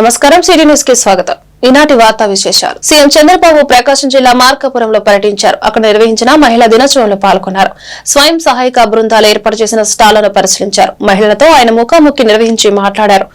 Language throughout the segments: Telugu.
నమస్కారం, సిటీ న్యూస్ కి స్వాగతం. ఈనాటి వార్తా విశేషాలు. సీఎం చంద్రబాబు ప్రకాశం జిల్లా మార్కాపురంలో పర్యటించారు. అక్కడ నిర్వహించిన మహిళా దినోత్సవంలో పాల్గొన్నారు. స్వయం సహాయక బృందాలు ఏర్పాటు చేసిన స్టాళ్లను పరిశీలించారు. మహిళలతో ఆయన ముఖాముఖి నిర్వహించి మాట్లాడారు.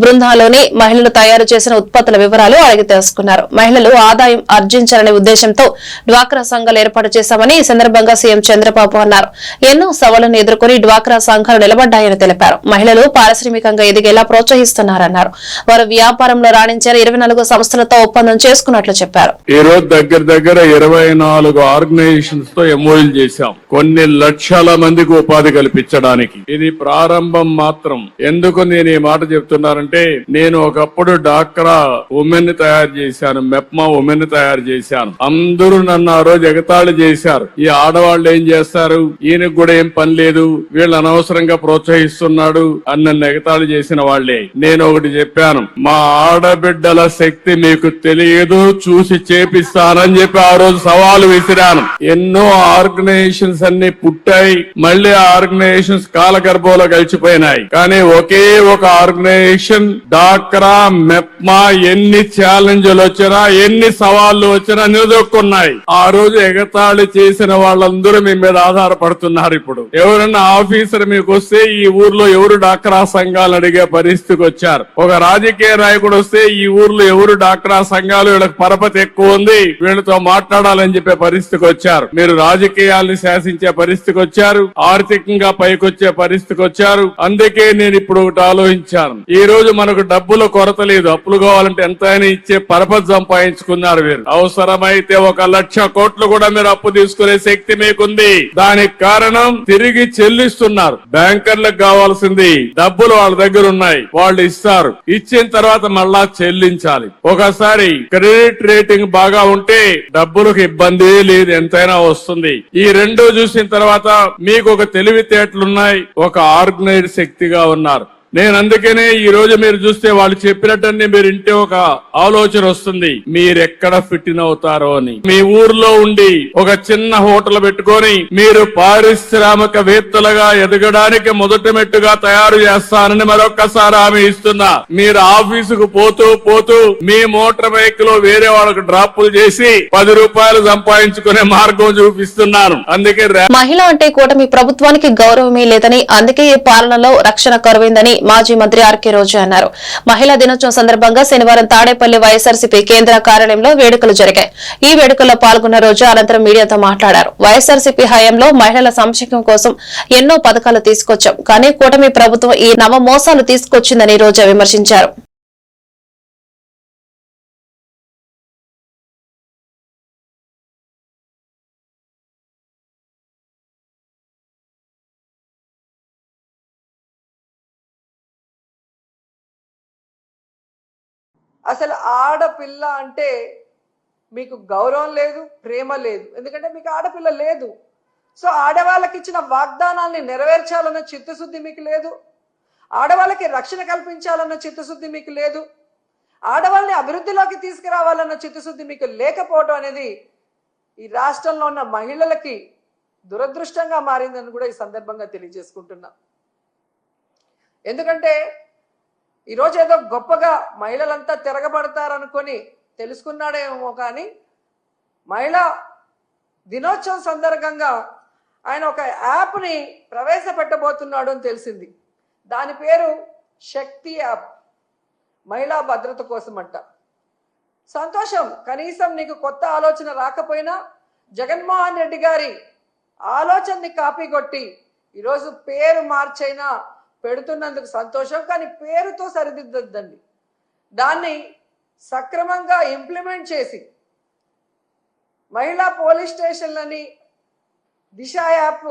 బృందాల్లోని మహిళలు తయారు చేసిన ఉత్పత్తుల వివరాలు అడిగి తెలుసుకున్నారు. మహిళలు ఆదాయం ఆర్జించాలనే ఉద్దేశంతో డ్వాక్రా సంఘాలు ఏర్పాటు చేశామని ఈ సందర్భంగా సీఎం చంద్రబాబు అన్నారు. ఎన్నో సవాళ్లను ఎదుర్కొని డ్వాక్రా సంఘాలు నిలబడ్డాయని తెలిపారు. మహిళలు పారిశ్రామికంగా ఎదిగేలా ప్రోత్సహిస్తున్నారన్నారు. వారు వ్యాపారంలో రాణించారు. 24 సంస్థలతో ఒప్పందం చేసుకున్నట్లు చెప్పారు. ఈ రోజు దగ్గర 24 ఆర్గనైజేషన్స్ తో ఎంఓయూలు చేశాం. కొన్ని లక్షల మందికి ఉపాధి కల్పించడానికి. ఇది ప్రారంభం మాత్రం. ఎందుకు నేను ఈ మాట చెప్తున్నానంటే, నేను ఒకప్పుడు డాక్రా ఉమెన్ తయారు చేశాను, మెప్మా ఉమెన్ తయారు చేశాను. అందరూ నన్ను ఆ రోజు ఎగతాళి చేశారు. ఈ ఆడవాళ్ళు ఏం చేస్తారు, ఈయనకు కూడా ఏం పని లేదు, వీళ్ళు అనవసరంగా ప్రోత్సహిస్తున్నాడు అని నన్ను ఎగతాళి చేసిన వాళ్లే. నేను ఒకటి చెప్పాను, మా ఆడబిడ్డల శక్తి మీకు తెలియదు, చూసి చేపిస్తానని చెప్పి ఆ రోజు సవాలు విసిరాను. ఎన్నో ఆర్గనైజేషన్స్ అన్ని పుట్టాయి, మళ్లీ ఆర్గనైజేషన్స్ కాలగర్భంలో కలిసిపోయినాయి. కానీ ఒకే ఒక ఆర్గనైజేషన్ డాక్రా మెప్మా ఎన్ని ఛాలెంజ్లు వచ్చినా, ఎన్ని సవాళ్లు వచ్చినా నిలదొక్కున్నాయి. ఆ రోజు ఎగతాళి చేసిన వాళ్ళందరూ మీ మీద ఆధారపడుతున్నారు. ఇప్పుడు ఎవరన్నా ఆఫీసర్ మీకు వస్తే ఈ ఊర్లో ఎవరు డాక్రా సంఘాలు అడిగే పరిస్థితికి వచ్చారు. ఒక రాజకీయ నాయకుడు వస్తే ఈ ఊర్లో ఎవరు డాక్రా సంఘాలు, వీళ్ళకి పరపతి ఎక్కువ ఉంది, వీళ్ళతో మాట్లాడాలని చెప్పే పరిస్థితికి వచ్చారు. మీరు రాజకీయాల్ని శాసించే పరిస్థితికి వచ్చారు, ఆర్థికంగా పైకొచ్చే పరిస్థితికి వచ్చారు. అందుకే నేను ఇప్పుడు ఒకటి ఆలోచించాను. ఈ రోజు మనకు డబ్బుల కొరత లేదు, అప్పులు కావాలంటే ఎంతైనా ఇచ్చే పరపతి సంపాదించుకున్నారు. మీరు అవసరమైతే 1,00,000 కోట్లు కూడా మీరు అప్పు తీసుకునే శక్తి మీకుంది. దానికి కారణం తిరిగి చెల్లిస్తున్నారు. బ్యాంకర్లకు కావాల్సింది డబ్బులు వాళ్ళ దగ్గర ఉన్నాయి, వాళ్ళు ఇస్తారు. ఇచ్చిన తర్వాత మళ్ళా చెల్లించాలి. ఒకసారి క్రెడిట్ రేటింగ్ బాగా ఉంటే డబ్బులకు ఇబ్బంది లేదు, ఎంతైనా వస్తుంది. ఈ రెండు చూసిన తర్వాత మీకు ఒక తెలివితేటలున్నాయి, ఒక ఆర్గనైజ్డ్ శక్తిగా ఉన్నారు. నేను అందుకనే ఈ రోజు మీరు చూస్తే వాళ్ళు చెప్పినట్టన్నీ మీరు ఇంటే ఒక ఆలోచన వస్తుంది, మీరెక్కడ ఫిట్ ఇన్ అవుతారో అని. మీ ఊర్లో ఉండి ఒక చిన్న హోటల్ పెట్టుకొని మీరు పారిశ్రామికవేత్తలుగా ఎదగడానికి మొదటి మెట్టుగా తయారు చేస్తానని మరొక్కసారి హామీ ఇస్తున్నా. మీరు ఆఫీసుకు పోతూ మీ మోటార్ బైక్ లో వేరే వాళ్ళకు డ్రాపులు చేసి 10 రూపాయలు సంపాదించుకునే మార్గం చూపిస్తున్నాను. అందుకే మహిళ అంటే కూటమి ప్రభుత్వానికి గౌరవమే లేదని, అందుకే ఈ పాలనలో రక్షణ కరువైందని మాజీ మంత్రి ఆర్కే రోజా అన్నారు. మహిళా దినోత్సవం సందర్భంగా శనివారం తాడేపల్లి వైఎస్ఆర్సీపీ కేంద్ర కార్యాలయంలో వేడుకలు జరిగాయి. ఈ వేడుకల్లో పాల్గొన్న రోజా అనంతరం మీడియాతో మాట్లాడారు. వైఎస్ఆర్సీపీ హయాంలో మహిళల సంక్షేమం కోసం ఎన్నో పథకాలు తీసుకొచ్చాం, కానీ కూటమి ప్రభుత్వం ఈ నవ మోసాలు తీసుకొచ్చిందని రోజా విమర్శించారు. అసలు ఆడపిల్ల అంటే మీకు గౌరవం లేదు, ప్రేమ లేదు. ఎందుకంటే మీకు ఆడపిల్ల లేదు. సో ఆడవాళ్ళకి ఇచ్చిన వాగ్దానాల్ని నెరవేర్చాలన్న చిత్తశుద్ధి మీకు లేదు. ఆడవాళ్ళకి రక్షణ కల్పించాలన్న చిత్తశుద్ధి మీకు లేదు. ఆడవాళ్ళని అభివృద్ధిలోకి తీసుకురావాలన్న చిత్తశుద్ధి మీకు లేకపోవడం అనేది ఈ రాష్ట్రంలో ఉన్న మహిళలకి దురదృష్టంగా మారిందని కూడా ఈ సందర్భంగా తెలియజేసుకుంటున్నా. ఎందుకంటే ఈరోజు ఏదో గొప్పగా మహిళలంతా తిరగబడతారనుకొని తెలుసుకున్నాడేమో, కానీ మహిళా దినోత్సవం సందర్భంగా ఆయన ఒక యాప్ని ప్రవేశపెట్టబోతున్నాడు అని తెలిసింది. దాని పేరు శక్తి యాప్, మహిళా భద్రత కోసం అంట. సంతోషం, కనీసం నీకు కొత్త ఆలోచన రాకపోయినా జగన్మోహన్ రెడ్డి గారి ఆలోచనని కాపీ కొట్టి ఈరోజు పేరు మార్చైనా పెడుతున్నందుకు సంతోషం. కానీ పేరుతో సరిదిద్దద్దండి, దాన్ని సక్రమంగా ఇంప్లిమెంట్ చేసి మహిళా పోలీస్ స్టేషన్లని దిశ యాప్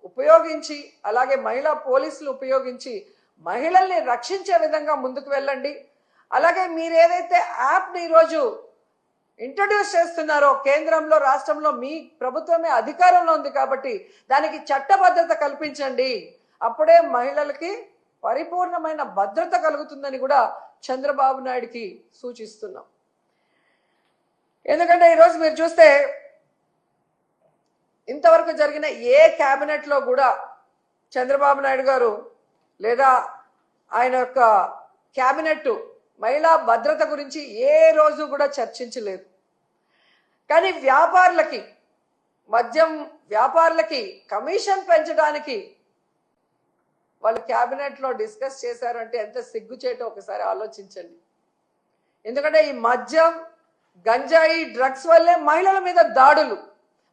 ఉపయోగించి, అలాగే మహిళా పోలీసులు ఉపయోగించి మహిళల్ని రక్షించే విధంగా ముందుకు వెళ్ళండి. అలాగే మీరు ఏదైతే యాప్ని ఈరోజు ఇంట్రడ్యూస్ చేస్తున్నారో, కేంద్రంలో రాష్ట్రంలో మీ ప్రభుత్వమే అధికారంలో ఉంది కాబట్టి దానికి చట్టబద్ధత కల్పించండి. అప్పుడే మహిళలకి పరిపూర్ణమైన భద్రత కలుగుతుందని కూడా చంద్రబాబు నాయుడికి సూచిస్తున్నాం. ఎందుకంటే ఈరోజు మీరు చూస్తే ఇంతవరకు జరిగిన ఏ కేబినెట్ లో కూడా చంద్రబాబు నాయుడు గారు లేదా ఆయన యొక్క కేబినెట్ మహిళా భద్రత గురించి ఏ రోజు కూడా చర్చించలేదు. కానీ వ్యాపారులకి, మద్యం వ్యాపారులకి కమిషన్ పెంచడానికి వాళ్ళు క్యాబినెట్లో డిస్కస్ చేశారంటే ఎంత సిగ్గుచేటో ఒకసారి ఆలోచించండి. ఎందుకంటే ఈ మద్యం, గంజాయి, డ్రగ్స్ వల్లే మహిళల మీద దాడులు,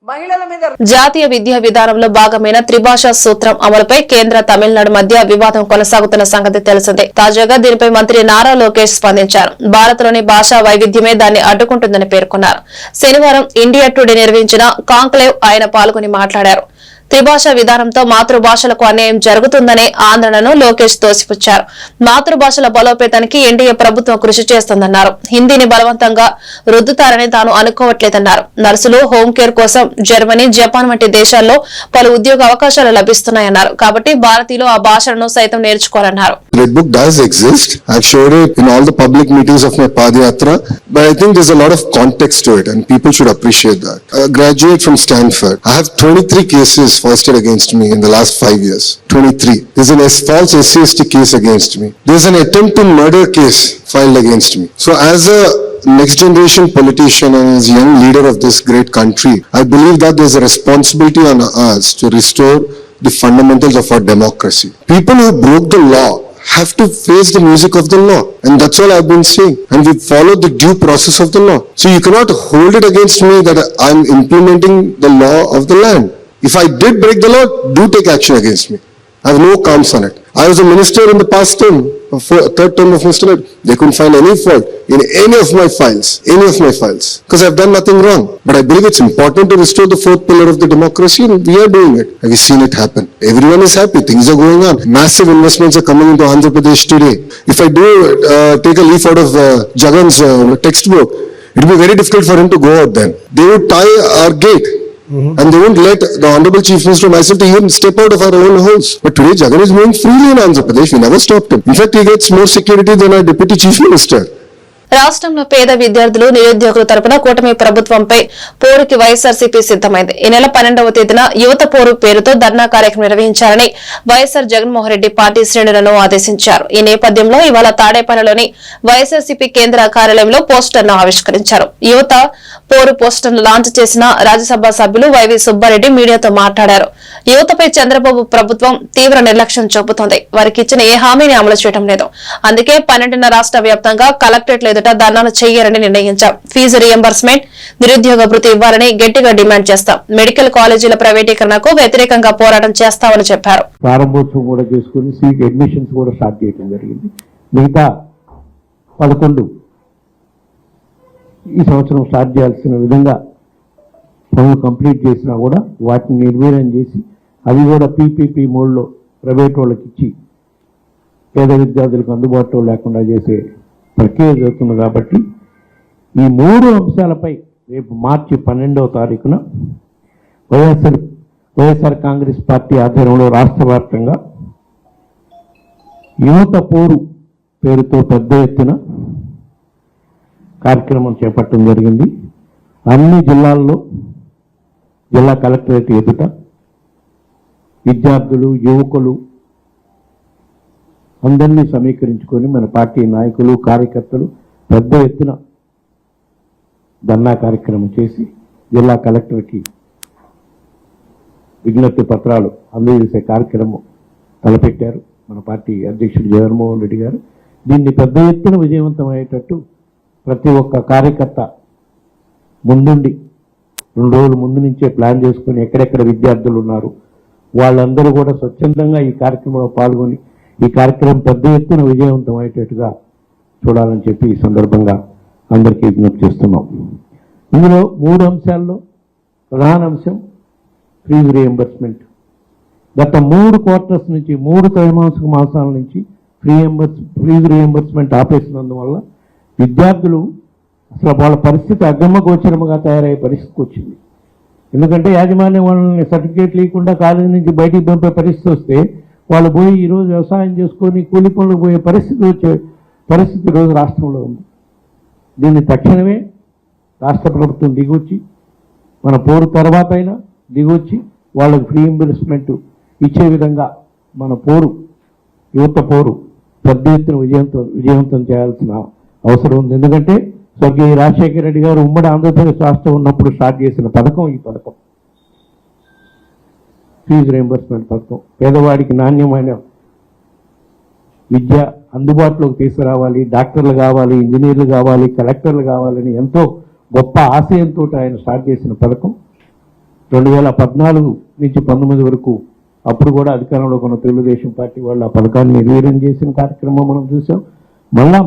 మహిళల మీద. జాతీయ విద్యా విధానంలో భాగమైన త్రిభాషా సూత్రం అమలుపై కేంద్ర, తమిళనాడు మధ్య వివాదం కొనసాగుతున్న సంగతి తెలిసిందే. తాజాగా దీనిపై మంత్రి నారా లోకేష్ స్పందించారు. భారత్లోని భాషా వైవిధ్యమే దాన్ని అడ్డుకుంటుందని పేర్కొన్నారు. శనివారం ఇండియా టుడే నిర్వహించిన కాంక్లేవ్ ఆయన పాల్గొని మాట్లాడారు. త్రిభాషా విధానంతో మాతృభాషలకు అన్యాయం జరుగుతుందనే ఆందోళనను లోకేష్ తోసిపుచ్చారు. మాతృభాషల బలోపేతానికి ఎన్డీఏ ప్రభుత్వం కృషి చేస్తోందన్నారు. హిందీని బలవంతంగా రుద్దుతారని తాను అనుకోవట్లేదన్నారు. నర్సులు, హోం కేర్ కోసం జర్మనీ, జపాన్ వంటి దేశాల్లో పలు ఉద్యోగ అవకాశాలు లభిస్తున్నాయన్నారు. కాబట్టి భారతీయులు ఆ భాషలను సైతం నేర్చుకోవాలన్నారు. Red Book does exist. I've showed it in all the public meetings of my Padayatra, but I think there's a lot of context to it and people should appreciate that. A graduate from Stanford. I have 23 cases foisted against me in the last 5 years. 23. There's an false SCST case against me. There's an attempt to murder case filed against me. So as a next generation politician and as a young leader of this great country, I believe that there's a responsibility on us to restore the fundamentals of our democracy. People who broke the law have to face the music of the law, and that's all I've been saying, and we follow the due process of the law. So you cannot hold it against me that I'm implementing the law of the land. If I did break the law, do take action against me. I have no qualms on it. I was a minister in the past term, third term of minister. They couldn't find any fault in any of my files, because I've done nothing wrong. But I believe it's important to restore the fourth pillar of the democracy, and we are doing it. Have you seen it happen? Everyone is happy. Things are going on. Massive investments are coming into Andhra Pradesh today. If I do take a leaf out of Jagan's textbook, it will be very difficult for him to go out then. They would tie our gate. And they won't let the Honorable Chief Minister and myself to even step out of our own house. But today Jagan is moving freely in Andhra Pradesh. We never stopped him. In fact, he gets more security than our Deputy Chief Minister. రాష్ట్రంలో పేద విద్యార్థులు, నిరుద్యోగుల తరపున కూటమి ప్రభుత్వంపై పోరుకి వైఎస్ఆర్సీపీ సిద్దమైంది. ఈ నెల 12వ తేదీన యువత పోరు పేరుతో ధర్నా కార్యక్రమం నిర్వహించాలని వైఎస్ఆర్ జగన్మోహన్ రెడ్డి పార్టీ శ్రేణులను ఆదేశించారు. ఈ నేపథ్యంలో ఇవాళ తాడేపల్లిలోని వైఎస్ఆర్సీపీ కేంద్ర కార్యాలయంలో పోస్టర్ను ఆవిష్కరించారు. యువత పోరు పోస్టర్ను లాంచ్ చేసిన రాజ్యసభ సభ్యులు వైవి సుబ్బారెడ్డి మీడియాతో మాట్లాడారు. యువతపై చంద్రబాబు ప్రభుత్వం తీవ్ర నిర్లక్ష్యం చూపుతోంది. వారికి ఇచ్చిన ఏ హామీని అమలు చేయడం లేదు. అందుకే 12న రాష్ట్ర వ్యాప్తంగా కలెక్టరేట్ల ఎదుట ధర్నాలు చేయాలని నిర్ణయించాం. ఫీజు రియంబర్స్మెంట్, నిరుద్యోగ భృతి ఇవ్వాలని గట్టిగా డిమాండ్ చేస్తాం. మెడికల్ కాలేజీల ప్రైవేటీకరణకు వ్యతిరేకంగా పోరాటం చేస్తామని చెప్పారు. ప్రారంభోత్సవం కూడా చేసుకుని సీట్ అడ్మిషన్స్ కూడా స్టార్ట్ చేయడం జరిగింది. మిగతా 11 ఈ సంవత్సరం స్టార్ట్ చేయాల్సిన విధంగా పనులు కంప్లీట్ చేసినా కూడా వాటిని నిర్వీర్యం చేసి అవి కూడా పీపీపీ మోడ్లో ప్రైవేట్ వాళ్ళకి ఇచ్చి పేద విద్యార్థులకు అందుబాటులో లేకుండా చేసే ప్రక్రియ జరుగుతుంది. కాబట్టి ఈ 3 అంశాలపై రేపు మార్చి 12వ తారీఖున వైఎస్ఆర్ కాంగ్రెస్ పార్టీ ఆధ్వర్యంలో రాష్ట్ర వ్యాప్తంగా యువత పోరు పేరుతో పెద్ద ఎత్తున కార్యక్రమం చేపట్టడం జరిగింది. అన్ని జిల్లాల్లో జిల్లా కలెక్టరేట్ ఎదుట విద్యార్థులు, యువకులు అందరినీ సమీకరించుకొని మన పార్టీ నాయకులు, కార్యకర్తలు పెద్ద ఎత్తున ధర్నా కార్యక్రమం చేసి జిల్లా కలెక్టర్కి విజ్ఞప్తి పత్రాలు అందజేసే కార్యక్రమం తలపెట్టారు మన పార్టీ అధ్యక్షుడు జగన్మోహన్ రెడ్డి గారు. దీన్ని పెద్ద ఎత్తున విజయవంతమయ్యేటట్టు ప్రతి ఒక్క కార్యకర్త ముందుండి 2 రోజుల ముందు నుంచే ప్లాన్ చేసుకుని ఎక్కడెక్కడ విద్యార్థులు ఉన్నారు వాళ్ళందరూ కూడా స్వచ్ఛందంగా ఈ కార్యక్రమంలో పాల్గొని ఈ కార్యక్రమం పెద్ద ఎత్తున విజయవంతం అయ్యేటట్టుగా చూడాలని చెప్పి ఈ సందర్భంగా అందరికీ విజ్ఞప్తి చేస్తున్నాం. ఇందులో 3 అంశాల్లో ప్రధాన అంశం ఫీజు రియంబర్స్మెంట్. గత 3 క్వార్టర్స్ నుంచి 3 త్రైమాసిక మాసాల నుంచి ఫీజు రియంబర్స్మెంట్ ఆపేసినందువల్ల విద్యార్థులు అసలు వాళ్ళ పరిస్థితి అగమ్యగోచరముగా తయారయ్యే పరిస్థితికి వచ్చింది. ఎందుకంటే యాజమాన్యం వాళ్ళని సర్టిఫికేట్ లేకుండా కాలేజీ నుంచి బయటికి పంపే పరిస్థితి వస్తే వాళ్ళు పోయి ఈరోజు వ్యవసాయం చేసుకొని కూలి పనులకు పోయే పరిస్థితి ఈరోజు రాష్ట్రంలో ఉంది. దీన్ని తక్షణమే రాష్ట్ర ప్రభుత్వం దిగొచ్చి మన పోరు తర్వాత అయినా దిగొచ్చి వాళ్ళకి ఫ్రీ రింబర్స్మెంట్ ఇచ్చే విధంగా మన యువత పోరు పెద్ద ఎత్తున విజయవంతం చేయాల్సిన అవసరం ఉంది. ఎందుకంటే స్వర్గీయ రాజశేఖర రెడ్డి గారు ఉమ్మడి ఆంధ్రప్రదేశ్ రాష్ట్రం ఉన్నప్పుడు స్టార్ట్ చేసిన పథకం ఈ పథకం, ఫీజు రియంబర్స్మెంట్ పథకం. పేదవాడికి నాణ్యమైన విద్య అందుబాటులోకి తీసుకురావాలి, డాక్టర్లు కావాలి, ఇంజనీర్లు కావాలి, కలెక్టర్లు కావాలని ఎంతో గొప్ప ఆశయంతో ఆయన స్టార్ట్ చేసిన పథకం. 2014 నుంచి 19 వరకు అప్పుడు కూడా అధికారంలో ఉన్న తెలుగుదేశం పార్టీ వాళ్ళు ఆ పథకాన్ని నిర్వీర్యం చేసిన కార్యక్రమం మనం చూసాం. మళ్ళా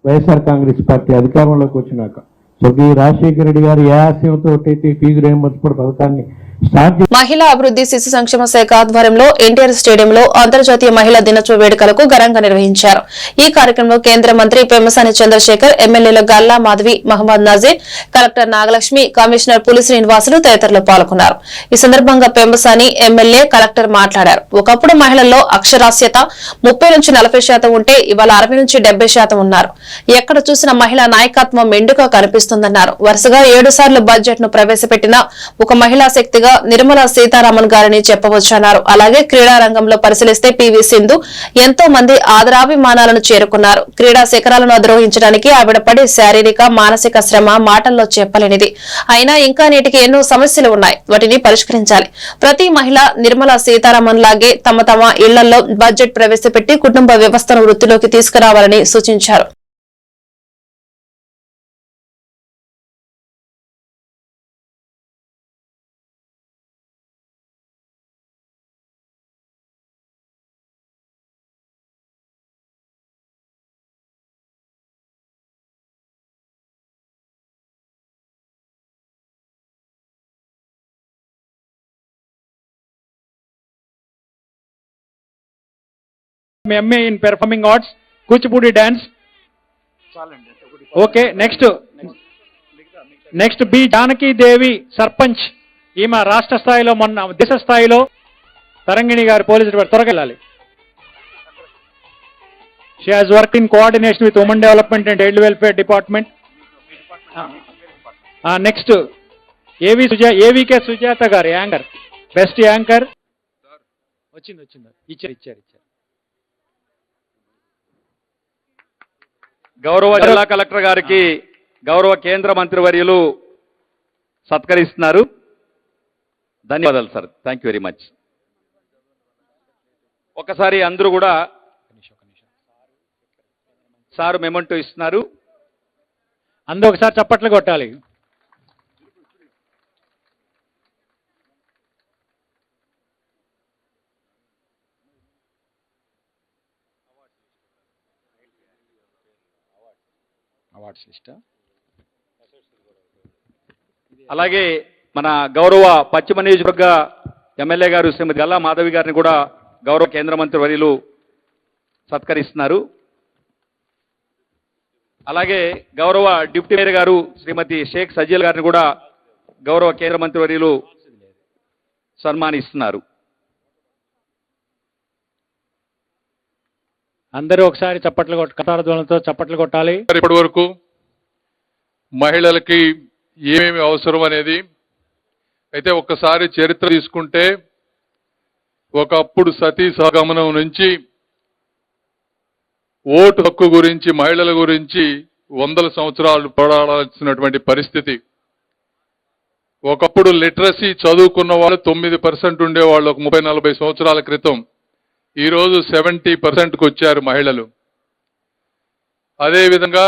వైఎస్ఆర్ కాంగ్రెస్ పార్టీ అధికారంలోకి వచ్చినాక స్వర్గీయ రాజశేఖర రెడ్డి గారు ఏ ఆశయంతో అయితే ఫీజు రియంబర్స్మెంట్ పథకాన్ని మహిళా అభివృద్ధి శిశు సంక్షేమ శాఖ ఆధ్వర్యంలో ఎన్టీఆర్ స్టేడియంలో అంతర్జాతీయ మహిళా దినోత్సవ వేడుకలకు ఘనంగా నిర్వహించారు. ఈ కార్యక్రమంలో కేంద్ర మంత్రి పెమ్మసాని చంద్రశేఖర్, ఎమ్మెల్యేలు గల్లా మాధవి, మహమ్మద్ నజీర్, కలెక్టర్ నాగలక్ష్మి, కమిషనర్ పులి శ్రీనివాసులు తదితరులు పాల్గొన్నారు. ఈ సందర్భంగా పెమ్మసాని ఎమ్మెల్యే, కలెక్టర్ మాట్లాడారు. ఒకప్పుడు మహిళల్లో అక్షరాస్యత 30 నుంచి 40% ఉంటే ఇవాళ 60 నుంచి 70% ఉన్నారు. ఎక్కడ చూసినా మహిళా నాయకత్వం మెండుగా కనిపిస్తుందన్నారు. వరుసగా 7 సార్లు బడ్జెట్ ను ప్రవేశపెట్టిన ఒక మహిళా శక్తిగా నిర్మలా సీతారామన్ గారిని చెప్పవచ్చన్నారు. అలాగే క్రీడా రంగంలో పరిశీలిస్తే పివి సింధు ఎంతో మంది ఆదరాభిమానాలను చేరుకున్నారు. క్రీడా శిఖరాలను అధిరోహించడానికి ఆవిడ పడే శారీరక, మానసిక శ్రమ మాటల్లో చెప్పలేనిది. అయినా ఇంకా నేటికి ఎన్నో సమస్యలు ఉన్నాయి, వాటిని పరిష్కరించాలి. ప్రతి మహిళ నిర్మలా సీతారామన్ లాగే తమ ఇళ్లలో బడ్జెట్ ప్రవేశపెట్టి కుటుంబ వ్యవస్థను వృత్తిలోకి తీసుకురావాలని సూచించారు. MA in performing arts, Kuchipudi dance. Okay, next B Janaki Devi sarpanch. ఈమె రాష్ట్ర స్థాయిలో, మొన్న దేశ స్థాయిలో తరంగిణి గారి పోలీసు త్వరగా వెళ్ళాలి. She has work in coordination with women development and child welfare department. Next ఏవికే Sujatha గారు, యాంకర్, బెస్ట్ యాంకర్. వచ్చింది ఇచ్చారు. గౌరవ జిల్లా కలెక్టర్ గారికి గౌరవ కేంద్ర మంత్రివర్యులు సత్కరిస్తున్నారు. ధన్యవాదాలు sir, thank you very much. ఒకసారి అందరూ కూడా సారు మెమంటో ఇస్తున్నారు. అందరూ ఒకసారి చప్పట్లు కొట్టాలి. Awards list. అలాగే మన గౌరవ పశ్చిమ నియోజకవర్గ ఎమ్మెల్యే గారు శ్రీమతి గల్లా మాధవి గారిని కూడా గౌరవ కేంద్ర మంత్రి వర్యులు సత్కరిస్తున్నారు. అలాగే గౌరవ డిప్యూటీ మేయర్ గారు శ్రీమతి షేక్ సజీల్ గారిని కూడా గౌరవ కేంద్ర మంత్రి వర్యులు సన్మానిస్తున్నారు. అందరూ ఒకసారి చప్పట్లు కొట్టాలి. ఇప్పటి వరకు మహిళలకి ఏమేమి అవసరం అనేది అయితే ఒక్కసారి చరిత్ర తీసుకుంటే, ఒకప్పుడు సతీ సహగమనం నుంచి ఓటు హక్కు గురించి, మహిళల గురించి 100 సంవత్సరాలు పోరాడాల్సినటువంటి పరిస్థితి. ఒకప్పుడు లిటరసీ చదువుకున్న వాళ్ళు 9% ఉండేవాళ్ళు ఒక 30-40 సంవత్సరాల క్రితం. ఈరోజు 70%కు వచ్చారు మహిళలు. అదేవిధంగా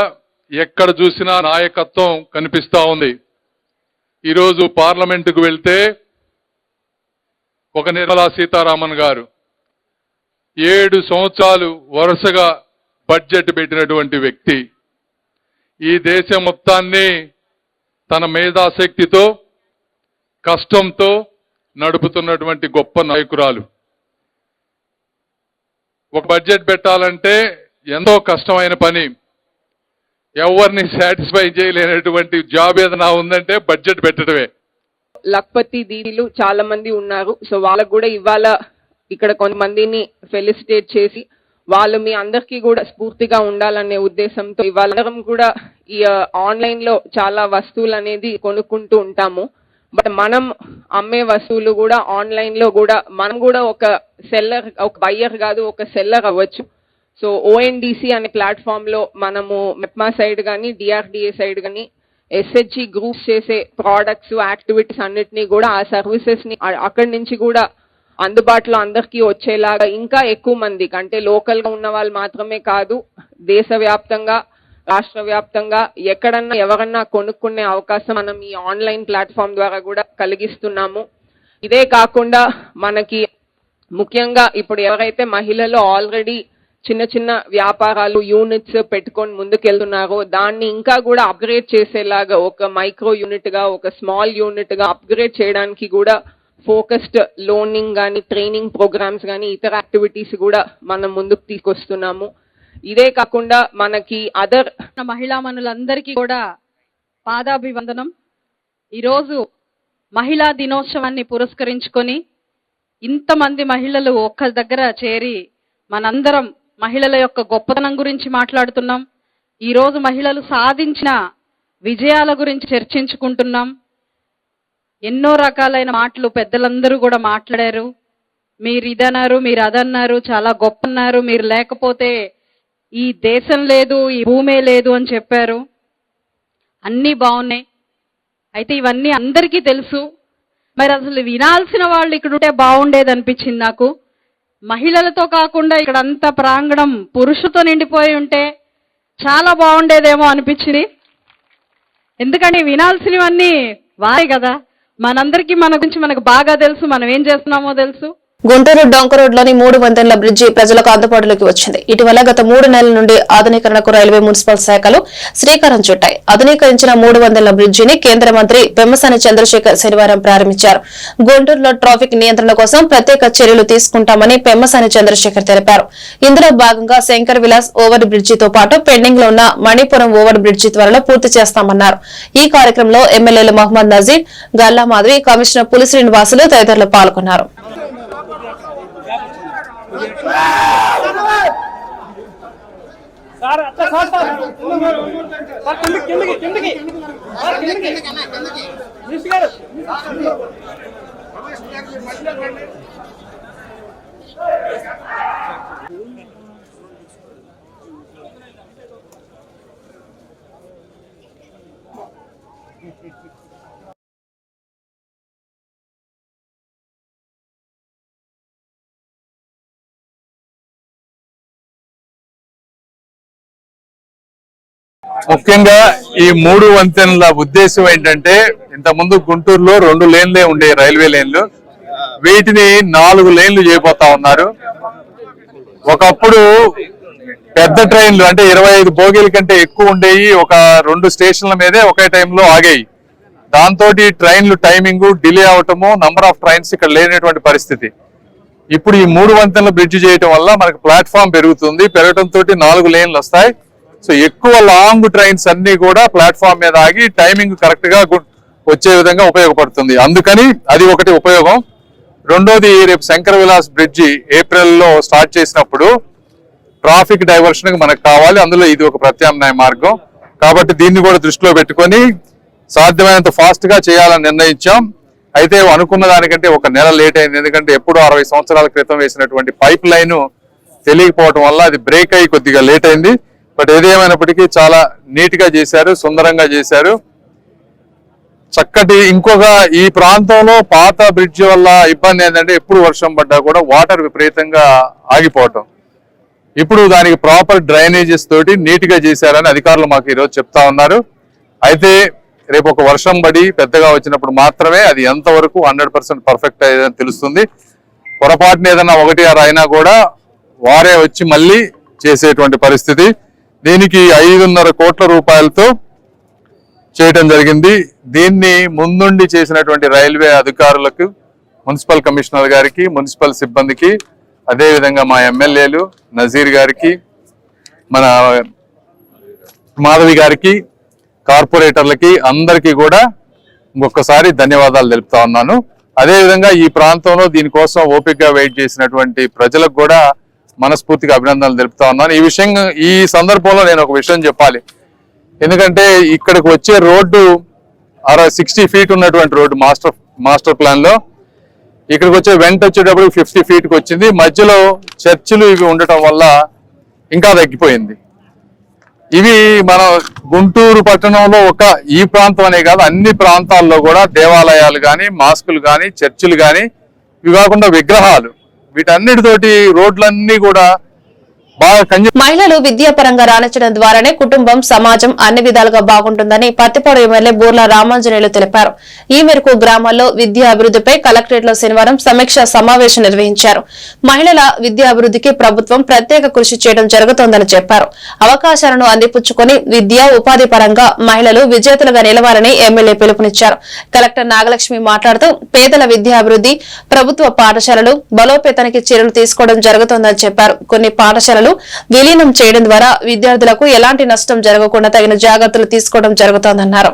ఎక్కడ చూసినా నాయకత్వం కనిపిస్తా ఉంది. ఈరోజు పార్లమెంటుకు వెళ్తే ఒక నిర్మలా సీతారామన్ గారు 7 సంవత్సరాలు వరుసగా బడ్జెట్ పెట్టినటువంటి వ్యక్తి. ఈ దేశం మొత్తాన్ని తన మేధాశక్తితో, కష్టంతో నడుపుతున్నటువంటి గొప్ప నాయకురాలు. ఒక బడ్జెట్ పెట్టాలంటే ఎంతో కష్టమైన పని. ఎవరిని సాటిస్ఫై చేయలేనటువంటి జాబ్ ఏదైనా ఉందంటే బడ్జెట్ పెట్టడమే. లక్పతి దీదీలు చాలా మంది ఉన్నారు. సో వాళ్ళకు కూడా ఇవాళ ఇక్కడ కొంతమందిని ఫెలిసిటేట్ చేసి వాళ్ళు మీ అందరికీ కూడా స్ఫూర్తిగా ఉండాలనే ఉద్దేశంతో ఇవాళ అందరం కూడా ఈ ఆన్లైన్ లో చాలా వస్తువులు అనేది కొనుక్కుంటూ ఉంటాము. బట్ మనం అమ్మే వస్తువులు కూడా ఆన్లైన్ లో కూడా మనం కూడా ఒక సెల్లర్, ఒక బయ్యర్ కాదు, ఒక సెల్లర్ అవ్వచ్చు. సో ONDC అనే ప్లాట్ఫామ్ లో మనము మెప్మా సైడ్ కానీ DRDA సైడ్ కానీ SHG గ్రూప్స్ చేసే ప్రోడక్ట్స్ యాక్టివిటీస్ అన్నిటినీ కూడా ఆ సర్వీసెస్ ని అక్కడి నుంచి కూడా అందుబాటులో అందరికీ వచ్చేలాగా ఇంకా ఎక్కువ మందికి, అంటే లోకల్ గా ఉన్న వాళ్ళు మాత్రమే కాదు, దేశవ్యాప్తంగా రాష్ట్ర వ్యాప్తంగా ఎక్కడన్నా ఎవరన్నా కొనుక్కునే అవకాశం మనం ఈ ఆన్లైన్ ప్లాట్ఫామ్ ద్వారా కూడా కలిగిస్తున్నాము. ఇదే కాకుండా మనకి ముఖ్యంగా ఇప్పుడు ఎవరైతే మహిళలు ఆల్రెడీ చిన్న చిన్న వ్యాపారాలు యూనిట్స్ పెట్టుకొని ముందుకెళ్తున్నారో దాన్ని ఇంకా కూడా అప్గ్రేడ్ చేసేలాగా ఒక మైక్రో యూనిట్ గా ఒక స్మాల్ యూనిట్ గా అప్గ్రేడ్ చేయడానికి కూడా ఫోకస్డ్ లోనింగ్ కానీ ట్రైనింగ్ ప్రోగ్రామ్స్ కానీ ఇతర యాక్టివిటీస్ కూడా మనం ముందుకు తీసుకొస్తున్నాము. ఇదే కాకుండా మనకి అదర్ మహిళామణులందరికీ కూడా పాదాభివందనం. ఈరోజు మహిళా దినోత్సవాన్ని పురస్కరించుకొని ఇంతమంది మహిళలు ఒక్క దగ్గర చేరి మనందరం మహిళల యొక్క గొప్పతనం గురించి మాట్లాడుతున్నాం. ఈరోజు మహిళలు సాధించిన విజయాల గురించి చర్చించుకుంటున్నాం. ఎన్నో రకాలైన మాటలు పెద్దలందరూ కూడా మాట్లాడారు. మీరు ఇదన్నారు, మీరు అదన్నారు, చాలా గొప్ప అన్నారు, మీరు లేకపోతే ఈ దేశం లేదు, ఈ భూమే లేదు అని చెప్పారు. అన్నీ బాగున్నాయి. అయితే ఇవన్నీ అందరికీ తెలుసు. మరి అసలు వినాల్సిన వాళ్ళు ఇక్కడ ఉంటే బాగుండేది అనిపించింది నాకు. మహిళలతో కాకుండా ఇక్కడ అంతా ప్రాంగణం పురుషులతో నిండిపోయి ఉంటే చాలా బాగుండేదేమో అనిపించింది. ఎందుకంటే వినాల్సినవన్నీ వారే కదా. మనందరికీ మన గురించి మనకు బాగా తెలుసు, మనం ఏం చేస్తున్నామో తెలుసు. గుంటూరు డొంక రోడ్లోని 3 వంతెనల బ్రిడ్జి ప్రజలకు అందుబాటులోకి వచ్చింది. ఇటీవల గత 3 నెలల నుండి ఆధునీకరణకు రైల్వే మున్సిపల్ శాఖలు శ్రీకారం చుట్టాయి. ఆధునీకరించిన 3 వంతెనల బ్రిడ్జిని కేంద్ర మంత్రి పెమ్మసాని చంద్రశేఖర్ శనివారం ప్రారంభించారు. గుంటూరులో ట్రాఫిక్ నియంత్రణ కోసం ప్రత్యేక చర్యలు తీసుకుంటామని పెమ్మసాని చంద్రశేఖర్ తెలిపారు. ఇందులో భాగంగా శంకర్ విలాస్ ఓవర్ బ్రిడ్జితో పాటు పెండింగ్ లో ఉన్న మణిపురం ఓవర్ బ్రిడ్జి త్వరలో పూర్తి చేస్తామన్నారు. ఈ కార్యక్రమంలో ఎమ్మెల్యేలు మహమ్మద్ నజీర్, గల్లా మాధవి, కమిషనర్ పులి శ్రీనివాసులు తదితరులు పాల్గొన్నారు. ముఖ్యంగా ఈ 3 వంతెనల ఉద్దేశం ఏంటంటే, ఇంతకుముందు గుంటూరులో 2 లేన్లే ఉండే రైల్వే లేన్లు, వీటిని 4 లేన్లు చేయబోతా ఉన్నారు. ఒకప్పుడు పెద్ద ట్రైన్లు అంటే 25 బోగీల కంటే ఎక్కువ ఉండేవి, ఒక 2 స్టేషన్ల మీదే ఒకే టైంలో ఆగాయి. దాంతో ట్రైన్లు టైమింగ్ డిలే అవటము, నంబర్ ఆఫ్ ట్రైన్స్ ఇక్కడ లేనటువంటి పరిస్థితి. ఇప్పుడు ఈ 3 వంతెనల బ్రిడ్జ్ చేయటం వల్ల మనకు ప్లాట్ఫామ్ పెరుగుతుంది. పెరగడంతో 4 లేన్లు వస్తాయి. సో ఎక్కువ లాంగ్ ట్రైన్స్ అన్ని కూడా ప్లాట్ఫామ్ మీద ఆగి టైమింగ్ కరెక్ట్ గా వచ్చే విధంగా ఉపయోగపడుతుంది. అందుకని అది ఒకటి ఉపయోగం. రెండోది, రేపు శంకర్ విలాస్ బ్రిడ్జి ఏప్రిల్లో స్టార్ట్ చేసినప్పుడు ట్రాఫిక్ డైవర్షన్ మనకు కావాలి. అందులో ఇది ఒక ప్రత్యామ్నాయ మార్గం. కాబట్టి దీన్ని కూడా దృష్టిలో పెట్టుకొని సాధ్యమైనంత ఫాస్ట్ గా చేయాలని నిర్ణయించాం. అయితే అనుకున్న దానికంటే 1 నెల లేట్ అయింది. ఎందుకంటే ఎప్పుడో 60 సంవత్సరాల క్రితం వేసినటువంటి పైప్ లైన్ తెలియకపోవడం వల్ల అది బ్రేక్ అయ్యి కొద్దిగా లేట్ అయింది. బట్ ఏదేమైనప్పటికీ చాలా నీట్ గా చేశారు, సుందరంగా చేశారు, చక్కటి. ఇంకొక ఈ ప్రాంతంలో పాత బ్రిడ్జ్ వల్ల ఇబ్బంది ఏంటంటే ఎప్పుడు వర్షం పడ్డా కూడా వాటర్ విపరీతంగా ఆగిపోవటం. ఇప్పుడు దానికి ప్రాపర్ డ్రైనేజెస్ తోటి నీట్ గా చేశారని అధికారులు మాకు ఈరోజు చెప్తా ఉన్నారు. అయితే రేపు ఒక వర్షం పడి పెద్దగా వచ్చినప్పుడు మాత్రమే అది ఎంతవరకు 100% పర్ఫెక్ట్ అయ్యేదని తెలుస్తుంది. పొరపాటున ఏదన్నా 1 6 అయినా కూడా వారే వచ్చి మళ్ళీ చేసేటువంటి పరిస్థితి. దీనికి 5.5 కోట్ల రూపాయలతో చేయటం జరిగింది. దీన్ని ముందుండి చేసినటువంటి రైల్వే అధికారులకు, మున్సిపల్ కమిషనర్ గారికి, మున్సిపల్ సిబ్బందికి, అదేవిధంగా మా ఎమ్మెల్యేలు నజీర్ గారికి, మన మాధవి గారికి, కార్పొరేటర్లకి అందరికీ కూడా ఇంకొకసారి ధన్యవాదాలు తెలుపుతా ఉన్నాను. అదేవిధంగా ఈ ప్రాంతంలో దీనికోసం ఓపికగా వెయిట్ చేసినటువంటి ప్రజలకు కూడా మనస్ఫూర్తిగా అభినందనలు తెలుపుతా ఉన్నాను. ఈ సందర్భంలో నేను ఒక విషయం చెప్పాలి. ఎందుకంటే ఇక్కడికి వచ్చే రోడ్డు 60 ఫీట్ ఉన్నటువంటి రోడ్డు మాస్టర్ ప్లాన్ లో, ఇక్కడికి వచ్చే వచ్చేటప్పుడు 50 ఫీట్కి వచ్చింది. మధ్యలో చర్చిలు ఇవి ఉండటం వల్ల ఇంకా తగ్గిపోయింది. ఇవి మన గుంటూరు పట్టణంలో ఈ ప్రాంతం అనే కాదు, అన్ని ప్రాంతాల్లో కూడా దేవాలయాలు కానీ, మాస్కులు కానీ, చర్చిలు కానీ, ఇవి కాకుండా విగ్రహాలు, వీటన్నిటితోటి రోడ్లన్నీ కూడా మహిళలు విద్యాపరంగా రాణించడం ద్వారానే కుటుంబం, సమాజం అన్ని విధాలుగా బాగుంటుందని పత్తిపాడు ఎమ్మెల్యే బూర్ల రామాంజనేయులు తెలిపారు. ఈ మేరకు గ్రామాల్లో విద్యా అభివృద్ధిపై కలెక్టరేట్ లో శనివారం సమీక్షా సమావేశం నిర్వహించారు. మహిళల విద్యా అభివృద్ధికి ప్రభుత్వం ప్రత్యేక కృషి చేయడం జరుగుతోందని చెప్పారు. అవకాశాలను అందిపుచ్చుకుని విద్యా, ఉపాధి పరంగా మహిళలు విజేతలుగా నిలవాలని ఎమ్మెల్యే పిలుపునిచ్చారు. కలెక్టర్ నాగలక్ష్మి మాట్లాడుతూ పేదల విద్యాభివృద్ధి, ప్రభుత్వ పాఠశాలలు బలోపేతానికి చర్యలు తీసుకోవడం జరుగుతోందని చెప్పారు. కొన్ని పాఠశాలలు విలీనం చేయడం ద్వారా విద్యార్థులకు ఎలాంటి నష్టం జరగకుండా తగిన జాగ్రత్తలు తీసుకోవడం జరుగుతోందన్నారు.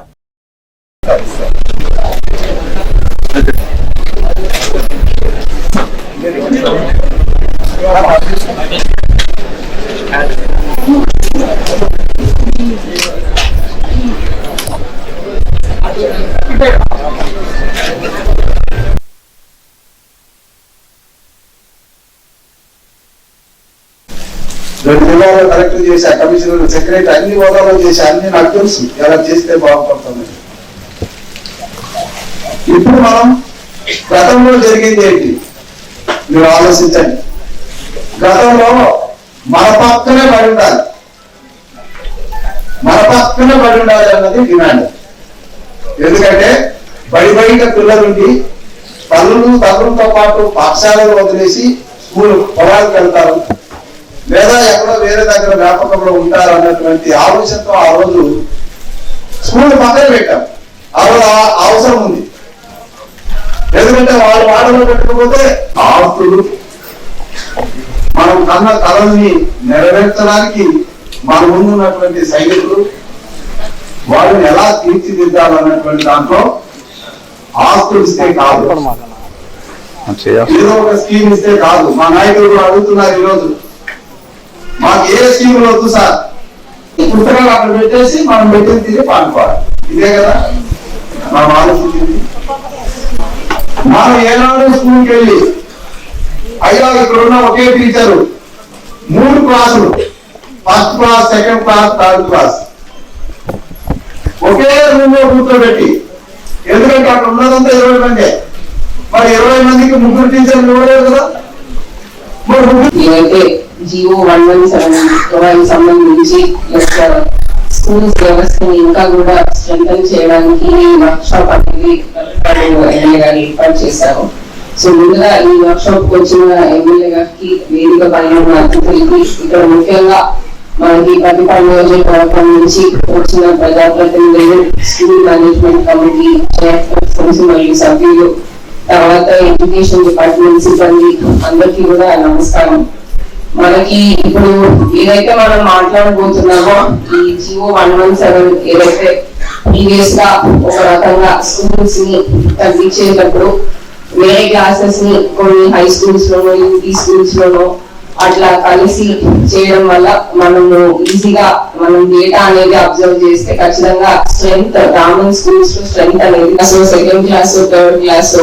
రెండు జిల్లాలో కలెక్టర్ చేశా, కమిషనర్, సెక్రటరీ అన్ని హోదాలో చేశా, అన్ని నాకు తెలుసు ఎలా చేస్తే బాగుపడుతుంది. ఇప్పుడు మనం గతంలో జరిగింది ఏంటి మీరు ఆలోచించండి. గతంలో మన పక్కనే పడి ఉండాలి, అన్నది డిమాండ్. ఎందుకంటే బయట పిల్లలుండి తల్లులతో పాటు పాఠశాలను వదిలేసి స్కూల్ పొలాలకు వెళ్తారు, లేదా ఎక్కడో వేరే దగ్గర వ్యాపకంలో ఉంటారు అన్నటువంటి ఆలోచనతో ఆ రోజు స్కూల్ పక్కన పెట్టాం. ఆ రోజు అవసరం ఉంది, ఎందుకంటే వాళ్ళు వాడలో పెట్టకపోతే ఆస్తులు మనం కన్న కళల్ని నెరవేర్చడానికి మన ముందున్నటువంటి సైనికులు వాళ్ళని ఎలా తీర్చిదిద్దాలన్నటువంటి దాంట్లో ఆస్తులు ఇస్తే కాదు, ఏదో ఒక స్కీమ్ ఇస్తే కాదు. మా నాయకులు అడుగుతున్నారు ఈరోజు, మాకు ఏ స్కీములు వద్దు సార్, పుస్తకాలు అక్కడ పెట్టేసి మనం పెట్టిన తిరిగి పాడుకోవాలి. ఇదే కదా మనం ఆలోచించింది. మనం ఏనాడు స్కూల్కి వెళ్ళి అయ్యా ఇక్కడ ఉన్న ఒకే టీచరు 3 క్లాసులు, first class, second class, third class ఒకే రూమ్ లో కూర్చోబెట్టి, ఎందుకంటే అక్కడ ఉన్నదంతా 20 మంది, మరి 20 మందికి 3 టీచర్లు ఇవ్వలేదు కదా. ఏదైతే జియో 117 సంబంధించి స్కూల్స్ వ్యవస్థని ఇంకా కూడా స్ట్రెంథెన్ చేయడానికి వర్క్ షాప్ అనేది ఎమ్మెల్యే గారు ఏర్పాటు చేశారు. సో ముందుగా ఈ వర్క్ షాప్ వచ్చిన ఎమ్మెల్యే గారికి, వేదిక పైన ఉన్న అతిథులకి, ఇక్కడ ముఖ్యంగా మనకి పత్తిపాడు నియోజకవర్గం నుంచి వచ్చిన ప్రజాప్రతినిధులు, స్కూల్ మేనేజ్మెంట్ కమిటీ చైర్పర్సన్స్ మరియు సభ్యులు, తర్వాత ఎడ్యుకేషన్ డిపార్ట్మెంట్ సిబ్బంది అందరికీ కూడా నమస్కారం. మనకి ఇప్పుడు ఏదైతే మనం మాట్లాడబోతున్నామో ఈ జియో 117 ఏదైతే ప్రీవియస్ గా ఒక రకంగా స్కూల్స్ ని తగ్గించేటప్పుడు వేరే క్లాసెస్ ని కొన్ని హై స్కూల్స్ లోనో, యూపీ స్కూల్స్ లోనో అట్లా కలిసి చేయడం వల్ల మనము ఈజీగా మనం డేటా అనేది అబ్జర్వ్ చేస్తే ఖచ్చితంగా స్ట్రెంగ్త్ గవర్నమెంట్ స్కూల్స్ లో స్ట్రెంగ్త్ అనేది సెకండ్ క్లాస్, థర్డ్ క్లాస్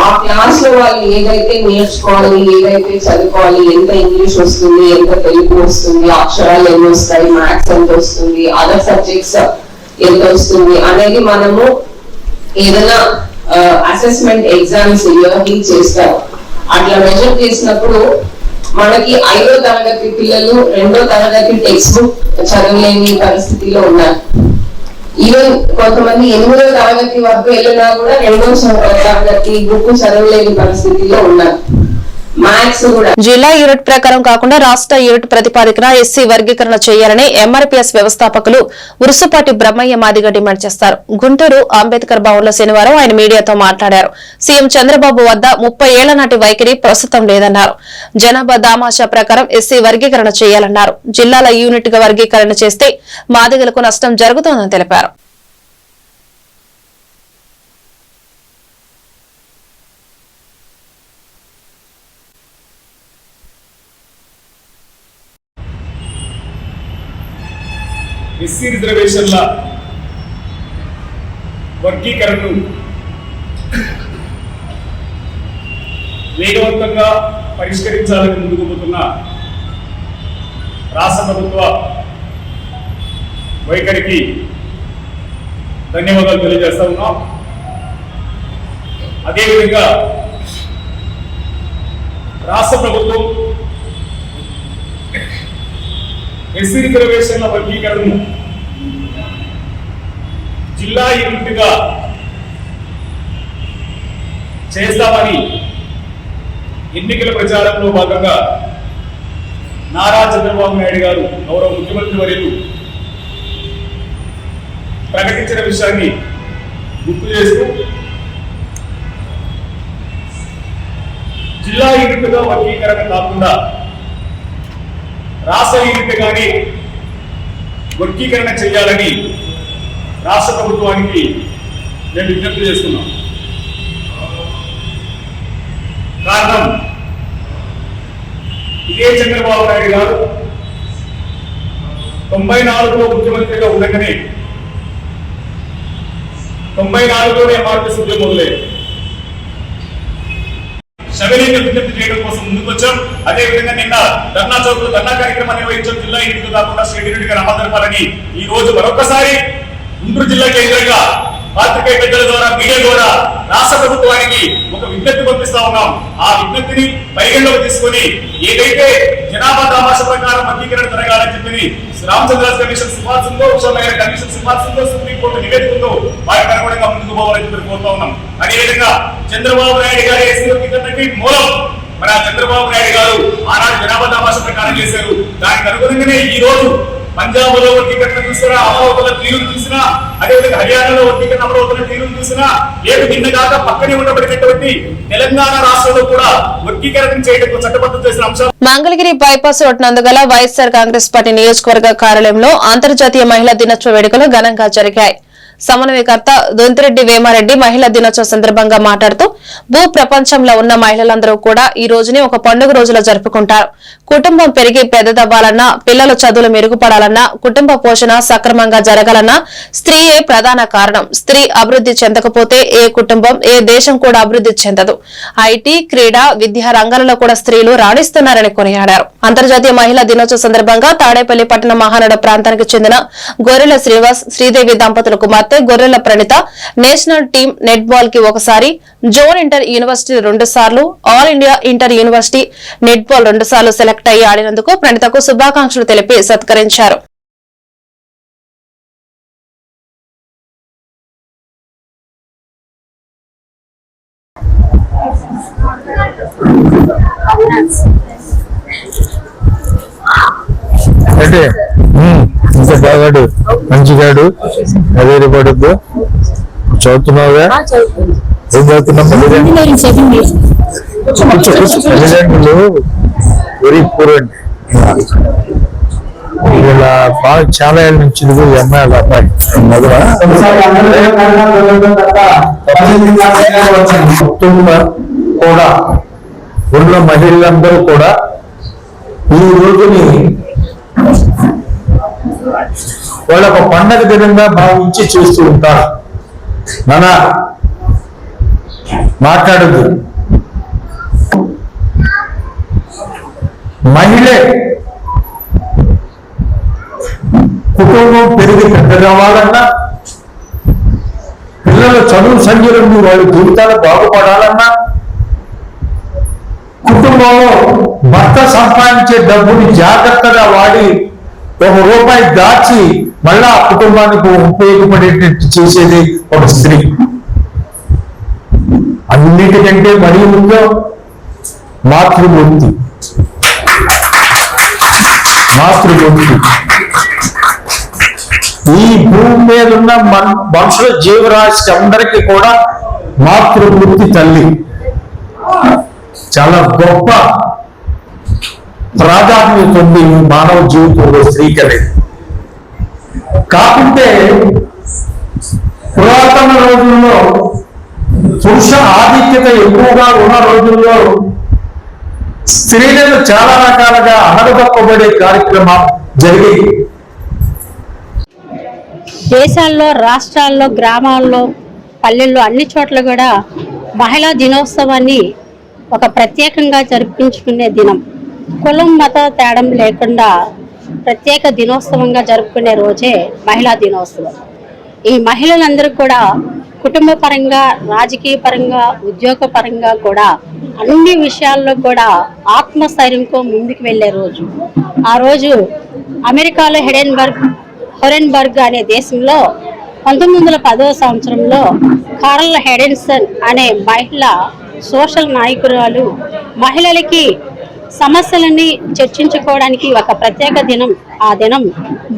ఆ క్లాస్ లో వాళ్ళు ఏదైతే నేర్చుకోవాలి, ఏదైతే చదువుకోవాలి, ఎంత ఇంగ్లీష్ వస్తుంది, ఎంత తెలుగు వస్తుంది, అక్షరాలు ఎన్ని వస్తాయి, మ్యాథ్స్ ఎంత వస్తుంది, అదర్ సబ్జెక్ట్స్ ఎంత వస్తుంది అనేది మనము ఏదైనా అసెస్మెంట్ ఎగ్జామ్స్ ఇయర్లీ చేస్తారు. అట్లా మెజర్ చేసినప్పుడు మనకి 5వ తరగతి పిల్లలు 2వ తరగతి టెక్స్ట్ బుక్ చదవలేని పరిస్థితిలో ఉన్నారు. ఈవెన్ కొంతమంది 8వ తరగతి వరకు వెళ్ళినా కూడా 2వ తరగతి బుక్ చదవలేని పరిస్థితిలో ఉన్నారు. మ్యాథ్స్ కూడా జిల్లా యూనిట్ ప్రకారం కాకుండా రాష్ట్ర యూనిట్ ప్రతిపాదికన ఎస్సీ వర్గీకరణ చేయాలని ఎంఆర్పీఎస్ వ్యవస్థాపకులు ఉరుసుపాటి బ్రహ్మయ్య మాదిగ డిమాండ్ చేస్తారు. గుంటూరు అంబేద్కర్ భవన్ లో శనివారం ఆయన మీడియాతో మాట్లాడారు. సీఎం చంద్రబాబు వద్ద 30 ఏళ్ల నాటి వైఖరి ప్రస్తుతం లేదన్నారు. జనాభా దామాషా ప్రకారం ఎస్సీ వర్గీకరణ చేయాలన్నారు. జిల్లాల యూనిట్ గా వర్గీకరణ చేస్తే మాదిగలకు నష్టం జరుగుతోందని తెలిపారు. ఎస్సీ రిజర్వేషన్ల వర్గీకరణను వేగవంతంగా పరిష్కరించాలని ముందుకు పోతున్న రాష్ట్ర ప్రభుత్వ వైఖరికి ధన్యవాదాలు తెలియజేస్తా ఉన్నాం. అదేవిధంగా రాష్ట్ర ప్రభుత్వం ఎస్సీ రిజర్వేషన్ల వర్గీకరణను జిల్లా యూనిట్గా చేస్తామని ఎన్నికల ప్రచారంలో భాగంగా నారా చంద్రబాబు నాయుడు గారు గౌరవ ముఖ్యమంత్రి వర్యులు ప్రకటించిన విషయాన్ని గుర్తు చేస్తూ జిల్లా యూనిట్గా వర్గీకరణ కాకుండా రాష్ట్ర యూనిట్గానే వర్గీకరణ చేయాలని రాష్ట్ర ప్రభుత్వానికి మేము విజ్ఞప్తి చేస్తున్నాం. కారణం ఇదే చంద్రబాబు నాయుడు గారు 94లో ముఖ్యమంత్రిగా ఉండగానే 94లోనే ఎంఆర్పీఎస్ ఉద్యమం మొదలైంది. షబరీని విజ్ఞప్తి చేయడం కోసం ముందుకొచ్చాం. అదేవిధంగా నిన్న ధర్నా చౌక్ లో ధర్నా కార్యక్రమం నిర్వహించాం. జిల్లా యూనిట్ కాకుండా స్టేట్ యూనిట్ గా అమలు జరపాలని ఈ రోజు మరొకసారి గుంటూరు జిల్లా కేంద్రంగా పాత్రికేయ పెద్దల ద్వారా మీడియా ద్వారా రాష్ట్ర ప్రభుత్వానికి ఒక విజ్ఞప్తి పంపిస్తా ఉన్నాం. ఆ విజ్ఞప్తిని పరిగణలోకి తీసుకొని ఏదైతే జనాభా దామాష ప్రకారం వర్గీకరణ జరగాలని చెప్పి రామచంద్రాస్ కమిషన్ సిఫార్సు ఉందో, ఉషామయ్య కమిషన్ సిఫార్సు ఉందో, సుప్రీంకోర్టు నివేదిక ఉందో వారికి అనుగుణంగా ముందుకు పోవాలని చెప్పి కోరుతా ఉన్నాం. అదేవిధంగా చంద్రబాబు నాయుడు గారి ఎస్సీ వర్గీకరణకి మూలం మన చంద్రబాబు నాయుడు గారు ఆనాడు జనాభా దామాష ప్రకారం చేశారు. దానికి అనుగుణంగానే ఈ రోజు పంజాబ్ లో వర్గీకరణ చూసినా, అమరావతిలో తీరును చూసినా, అదేవిధంగా హర్యానాలో వర్గీకరణ అమరావతిలో తీరును చూసినా, లేదు నిన్న కాక పక్కనే ఉండబడినటువంటి తెలంగాణ రాష్ట్రంలో కూడా వర్గీకరణ చేయడం చట్టబద్ధం చేసిన అంశాలు. మంగళగిరి బైపాస్ రోడ్ నందుగల వైఎస్ఆర్ కాంగ్రెస్ పార్టీ నియోజకవర్గ కార్యాలయంలో అంతర్జాతీయ మహిళా దినోత్సవ వేడుకలు ఘనంగా జరిగాయి. సమన్వయకర్త దొంతిరెడ్డి వేమారెడ్డి మహిళా దినోత్సవ సందర్భంగా మాట్లాడుతూ భూ ప్రపంచంలో ఉన్న మహిళలందరూ కూడా ఈ రోజుని ఒక పండుగ రోజులా జరుపుకుంటారు. కుటుంబం పెరిగి పెద్దదవ్వాలన్నా, పిల్లల చదువులు మెరుగుపడాలన్నా, కుటుంబ పోషణ సక్రమంగా జరగాలన్నా స్త్రీయే ప్రధాన కారణం. స్త్రీ అభివృద్ధి చెందకపోతే ఏ కుటుంబం, ఏ దేశం కూడా అభివృద్ధి చెందదు. ఐటీ, క్రీడా, విద్యా రంగాలలో కూడా స్త్రీలు రాణిస్తున్నారని కొనియాడారు. అంతర్జాతీయ మహిళా దినోత్సవ సందర్భంగా తాడేపల్లి పట్టణ మహానగర ప్రాంతానికి చెందిన గొర్రెల శ్రీనివాస్, శ్రీదేవి దంపతుల కుమార్తె గొర్రెల Pranitha national team net ball కి ఒకసారి, జోన్ ఇంటర్ యూనివర్సిటీ 2 సార్లు, all India inter university net ball 2 సార్లు సెలెక్ట్ అయ్యి ఆడినందుకు ప్రణితకు శుభాకాంక్షలు తెలిపి సత్కరించారు. అంటే ఇంత బాగాడు మంచిగాడు అదే పడుద్దు చదువుతున్నావుగా ఏం చదువుతున్నావు? తల్లిదండ్రులు వెరీ పూర్ అండి. ఇలా బాగా చాలా ఏళ్ళ నుంచి ఈ అమ్మాయి వాళ్ళ అబ్బాయి మొదల కూడా ఉన్న మహిళలందరూ కూడా ఈ రోజుని వాళ్ళ ఒక పండగ దినంగా భావించి చేస్తూ ఉంటారు. నాన్న మాట్లాడద్దు, మహిళే కుటుంబం పెరిగి పెద్దగవ్వాలన్నా, పిల్లల చదువు సంఖ్యలు వాళ్ళ జీవితాలు బాగుపడాలన్నా, కుటుంబంలో భర్త సంపాదించే డబ్బుని జాగ్రత్తగా వాడి ₹1 దాచి మళ్ళా ఆ కుటుంబానికి ఉపయోగపడేటట్టు చేసేది ఒక స్త్రీ. అన్నిటికంటే మరీ ముఖ్యం మాతృమూర్తి. మాతృమూర్తి ఈ భూమి మీద ఉన్న మనుషుల జీవరాశి అందరికీ కూడా మాతృమూర్తి తల్లి చాలా గొప్ప ప్రాధాన్యత ఉంది మానవ జీవితంలో స్త్రీకనే. కాకుంటే పురాతన రోజుల్లో పురుష ఆధిక్యత ఎక్కువగా ఉన్న రోజుల్లో స్త్రీలను చాలా రకాలుగా అణగదొక్కబడే కార్యక్రమం జరిగేది. దేశాల్లో, రాష్ట్రాల్లో, గ్రామాల్లో, పల్లెల్లో అన్ని చోట్ల కూడా మహిళా దినోత్సవాన్ని ఒక ప్రత్యేకంగా జరుపుకుంచుకునే దినం. కులం మత తేడం లేకుండా ప్రత్యేక దినోత్సవంగా జరుపుకునే రోజే మహిళా దినోత్సవం. ఈ మహిళలందరూ కూడా కుటుంబ పరంగా, రాజకీయ పరంగా, ఉద్యోగ పరంగా కూడా అన్ని విషయాల్లో కూడా ఆత్మస్థైర్యంతో ముందుకు వెళ్లే రోజు. ఆ రోజు అమెరికాలో హోరెన్బర్గ్ అనే దేశంలో 1910వ సంవత్సరంలో కార్ల్ హెడెన్సన్ అనే మహిళ సోషల్ నాయకురాలు మహిళలకి సమస్యలన్నీ చర్చించుకోవడానికి ఒక ప్రత్యేక దినం, ఆ దినం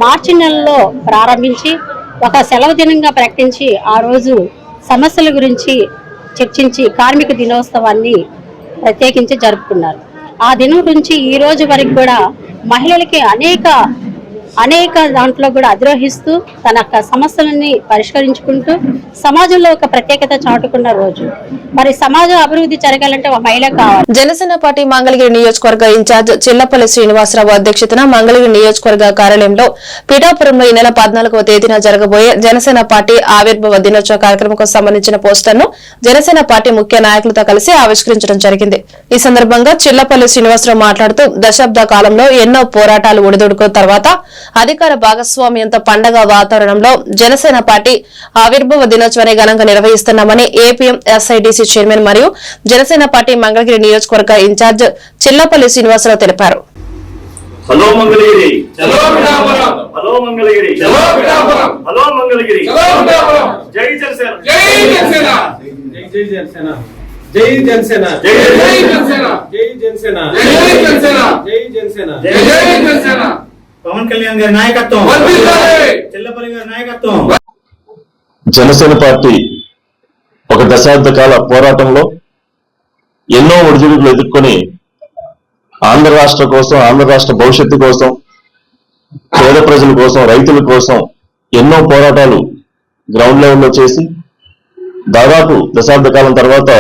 మార్చి నెలలో ప్రారంభించి ఒక సెలవు దినంగా ప్రకటించి ఆ రోజు సమస్యల గురించి చర్చించి కార్మిక దినోత్సవాన్ని ప్రత్యేకించి జరుపుకున్నారు. ఆ దినం నుంచి ఈ రోజు వరకు కూడా మహిళలకి అనేక దాంట్లో కూడా అధిరోహిస్తూ తన యొక్క సమస్యలని పరిష్కరించుకుంటూ సమాజంలో ఒక ప్రత్యేకత చాటుకున్న రోజు. మరి సమాజం అభివృద్ధి జరగాలంటే ఒక మహిళ కావాలి. జనసేన పార్టీ మంగళగిరి నియోజకవర్గ ఇన్ఛార్జ్ చిల్లపల్లి శ్రీనివాసరావు అధ్యక్షతన మంగళగిరి నియోజకవర్గ కార్యాలయంలో పిఠాపురంలో ఈ నెల 14వ తేదీన జరగబోయే జనసేన పార్టీ ఆవిర్భావ దినోత్సవ కార్యక్రమంకు సంబంధించిన పోస్టర్ను జనసేన పార్టీ ముఖ్య నాయకులతో కలిసి ఆవిష్కరించడం జరిగింది. ఈ సందర్భంగా చిల్లపల్లి శ్రీనివాసరావు మాట్లాడుతూ దశాబ్ద కాలంలో ఎన్నో పోరాటాలు ఒడిదుడుకున్న తర్వాత అధికార భాగస్వామ్యంతో పండగ వాతావరణంలో జనసేన పార్టీ ఆవిర్భావ దినోత్సవాన్ని ఘనంగా నిర్వహిస్తున్నామని ఏపీఎం ఎస్ఐడిసి చైర్మన్ మరియు జనసేన పార్టీ మంగళగిరి నియోజకవర్గ ఇన్ఛార్జ్ చిల్లపల్లి శ్రీనివాసరావు తెలిపారు. Hello Mangalagiri, hello Mangalagiri, hello Mangalagiri, జై జనసేన, జై జనసేన, జై జనసేన, జై జనసేన, జై జనసేన, జై జనసేన, జై జనసేన, జై జనసేన, జై జనసేన. పవన్ కళ్యాణ్ గారి నాయకత్వం, చిల్లపల్లి గారి నాయకత్వం. జనసేన పార్టీ ఒక దశాబ్ద కాల పోరాటంలో ఎన్నో ఒడిదుడుకులు ఎదుర్కొని ఆంధ్ర రాష్ట్ర కోసం, ఆంధ్ర రాష్ట్ర భవిష్యత్తు కోసం, పేద ప్రజల కోసం, రైతుల కోసం ఎన్నో పోరాటాలు గ్రౌండ్ లెవెల్లో చేసి దాదాపు దశాబ్ద కాలం తర్వాత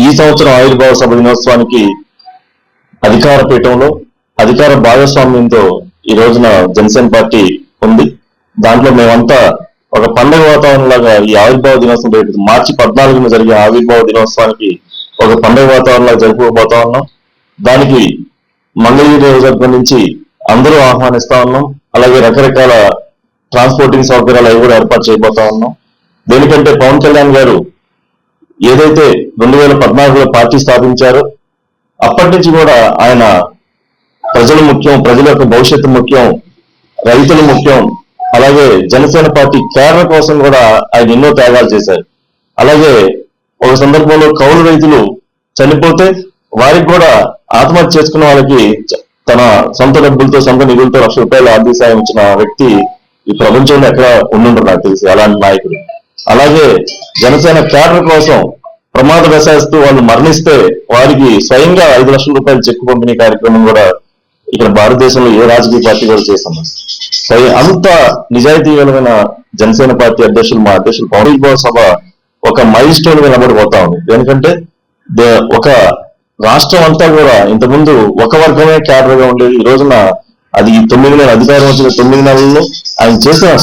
ఈ సంవత్సరం ఆవిర్భావ సభ దినోత్సవానికి అధికార పీఠంలో అధికార భాగస్వామ్యంతో ఈ రోజున జనసేన పార్టీ ఉంది. దాంట్లో మేమంతా ఒక పండుగ వాతావరణం లాగా ఈ ఆవిర్భావ దినోత్సవం మార్చి 14న జరిగే ఆవిర్భావ దినోత్సవానికి ఒక పండుగ వాతావరణం లాగా జరుపుకోబోతా ఉన్నాం. దానికి మంగళగిరి నియోజకవర్గం నుంచి అందరూ ఆహ్వానిస్తా ఉన్నాం. అలాగే రకరకాల ట్రాన్స్పోర్టింగ్ సౌకర్యాలు అవి కూడా ఏర్పాటు చేయబోతా ఉన్నాం. దేనికంటే పవన్ కళ్యాణ్ గారు ఏదైతే 2014లో పార్టీ స్థాపించారో అప్పటి నుంచి కూడా ఆయన ప్రజలు ముఖ్యం, ప్రజల యొక్క భవిష్యత్తు ముఖ్యం, రైతులు ముఖ్యం, అలాగే జనసేన పార్టీ కేడర్ కోసం కూడా ఆయన ఎన్నో త్యాగాలు చేశారు. అలాగే ఒక సందర్భంలో కౌలు రైతులు చనిపోతే వారికి కూడా ఆత్మహత్య చేసుకున్న వాళ్ళకి తన సొంత డబ్బులతో, సొంత నిధులతో ₹1,00,000 ఆర్థిక సాయం ఇచ్చిన వ్యక్తి ఈ ప్రపంచంలో ఎక్కడ ఉండుంటారు నాకు తెలిసి అలాంటి నాయకుడు. అలాగే జనసేన కేడర్ కోసం ప్రమాదవశాస్తూ వాళ్ళు మరణిస్తే వారికి స్వయంగా ₹5,00,000 చెక్కు పంపిణీ కార్యక్రమం కూడా ఇక్కడ భారతదేశంలో ఏ రాజకీయ పార్టీ కూడా చేస్తాం. అంత నిజాయితీకరమైన జనసేన పార్టీ అధ్యక్షులు మా అధ్యక్షులు ఆవిర్భావ సభ ఒక మైల్ స్టోన్ గా నిలబడిపోతా ఉంది. ఎందుకంటే ఒక రాష్ట్రం అంతా కూడా ఇంతకుముందు ఒక వర్గమే క్యాడర్ గా ఉండేది. ఈ రోజున అది 9 నెలలు అధికారం వచ్చిన 9 నెలల్లో ఆయన చేసిన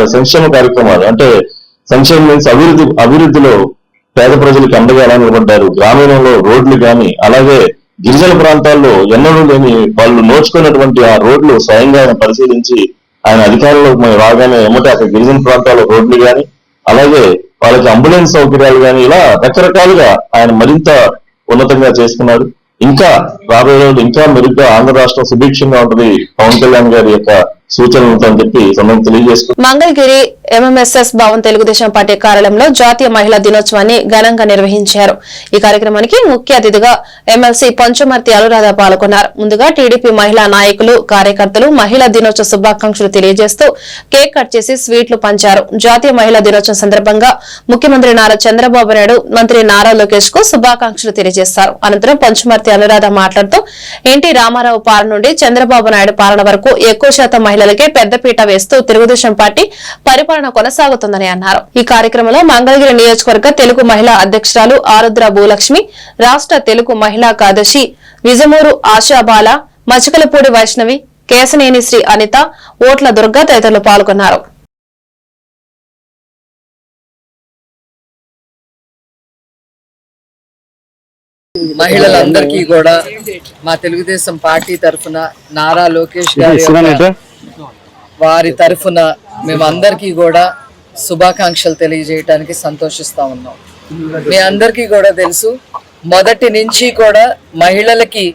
సంక్షేమ కార్యక్రమాలు, అంటే సంక్షేమం మీన్స్ అభివృద్ధిలో పేద ప్రజలకు అండగా ఎలా నిలబడ్డారు. గ్రామీణంలో రోడ్లు కానీ, అలాగే గిరిజన ప్రాంతాల్లో ఎన్నడూ లేని వాళ్ళు నోచుకున్నటువంటి ఆ రోడ్లు స్వయంగా ఆయన పరిశీలించి ఆయన అధికారంలో రాగానే ఏమంటే అక్కడ గిరిజన ప్రాంతాల్లో రోడ్లు కానీ, అలాగే వాళ్ళకి అంబులెన్స్ సౌకర్యాలు కానీ, ఇలా రకరకాలుగా ఆయన మరింత ఉన్నతంగా చేసుకున్నాడు. ఇంకా రాబోయే రోజులు ఇంకా మెరుగ్గా ఆంధ్ర రాష్ట్రం సుభిక్షంగా ఉంటుంది పవన్ కళ్యాణ్ గారి యొక్క సూచనలతో అని చెప్పి తెలియజేసుకుంటారు. మంగళగిరి ఎంఎంఎస్ఎస్ భవన్ తెలుగుదేశం పార్టీ కార్యాలయంలో జాతీయ మహిళా దినోత్సవాన్ని ఘనంగా నిర్వహించారు. ఈ కార్యక్రమానికి ముఖ్య అతిథిగా ఎమ్మెల్సీ పంచమర్తి అనురాధ పాల్గొన్నారు. ముందుగా టీడీపీ మహిళా నాయకులు, కార్యకర్తలు మహిళా దినోత్సవ శుభాకాంక్షలు తెలియజేస్తూ కేక్ కట్ చేసి స్వీట్లు పంచారు. జాతీయ మహిళా దినోత్సవం సందర్భంగా ముఖ్యమంత్రి నారా చంద్రబాబు నాయుడు, మంత్రి నారా లోకేష్ కు శుభాకాంక్షలు తెలియజేశారు. అనంతరం పంచమర్తి అనురాధ మాట్లాడుతూ ఎన్టీ రామారావు పాలన నుండి చంద్రబాబు నాయుడు పాలన వరకు ఎక్కువ శాతం మహిళలకే పెద్దపీట వేస్తూ తెలుగుదేశం పార్టీ పరిపాలన కొనసాగుతుందని అన్నారు. ఈ కార్యక్రమంలో మంగళగిరి నియోజకవర్గ తెలుగు మహిళా అధ్యక్షురాలు ఆరుద్ర భూలక్ష్మి, రాష్ట్ర తెలుగు మహిళా కార్యదర్శి విజమూరు ఆశాబాల, మచికలపూడి వైష్ణవి, కేశనేని శ్రీ అనిత, ఓట్ల దుర్గా తదితరులు పాల్గొన్నారు. మహిళలందరికీ కూడా మా తెలుగుదేశం పార్టీ తరఫున నారా లోకేష్ గారి వారి తరఫున మేమందరికీ కూడా శుభాకాంక్షలు తెలియజేయడానికి సంతోషిస్తా ఉన్నాం. మీ అందరికీ కూడా తెలుసు, మొదటి నుంచి కూడా మహిళలకి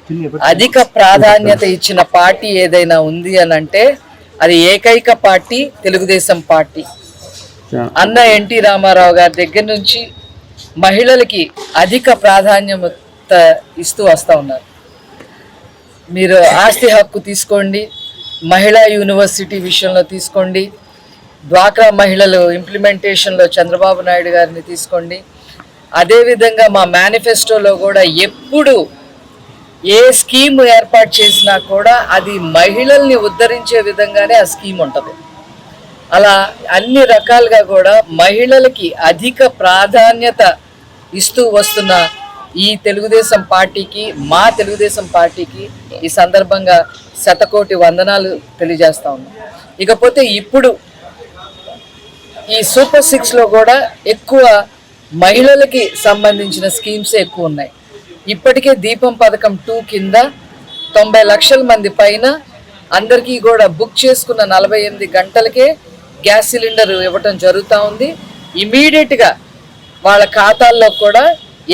అధిక ప్రాధాన్యత ఇచ్చిన పార్టీ ఏదైనా ఉంది అని అంటే అది ఏకైక పార్టీ తెలుగుదేశం పార్టీ. అన్న ఎన్టీ రామారావు గారి దగ్గర నుంచి మహిళలకి అధిక ప్రాధాన్యత ఇస్తూ వస్తూ ఉన్నారు. మీరు ఆస్తి హక్కు తీసుకోండి, మహిళా యూనివర్సిటీ విషయంలో తీసుకోండి, డ్వాక్రా మహిళలు ఇంప్లిమెంటేషన్లో చంద్రబాబు నాయుడు గారిని తీసుకోండి. అదేవిధంగా మా మేనిఫెస్టోలో కూడా ఎప్పుడు ఏ స్కీమ్ ఏర్పాటు చేసినా కూడా అది మహిళల్ని ఉద్ధరించే విధంగానే ఆ స్కీమ్ ఉంటుంది. అలా అన్ని రకాలుగా కూడా మహిళలకి అధిక ప్రాధాన్యత ఇస్తూ వస్తున్న ఈ తెలుగుదేశం పార్టీకి, మా తెలుగుదేశం పార్టీకి ఈ సందర్భంగా శతకోటి వందనాలు తెలియజేస్తా ఉన్నాం. ఇకపోతే ఇప్పుడు ఈ సూపర్ 6లో కూడా ఎక్కువ మహిళలకి సంబంధించిన స్కీమ్స్ ఎక్కువ ఉన్నాయి. ఇప్పటికే దీపం పథకం 2 కింద 90 లక్షల మంది పైన అందరికీ కూడా బుక్ చేసుకున్న 48 గంటలకే గ్యాస్ సిలిండర్ ఇవ్వటం జరుగుతూ ఉంది. ఇమీడియట్గా వాళ్ళ ఖాతాల్లో కూడా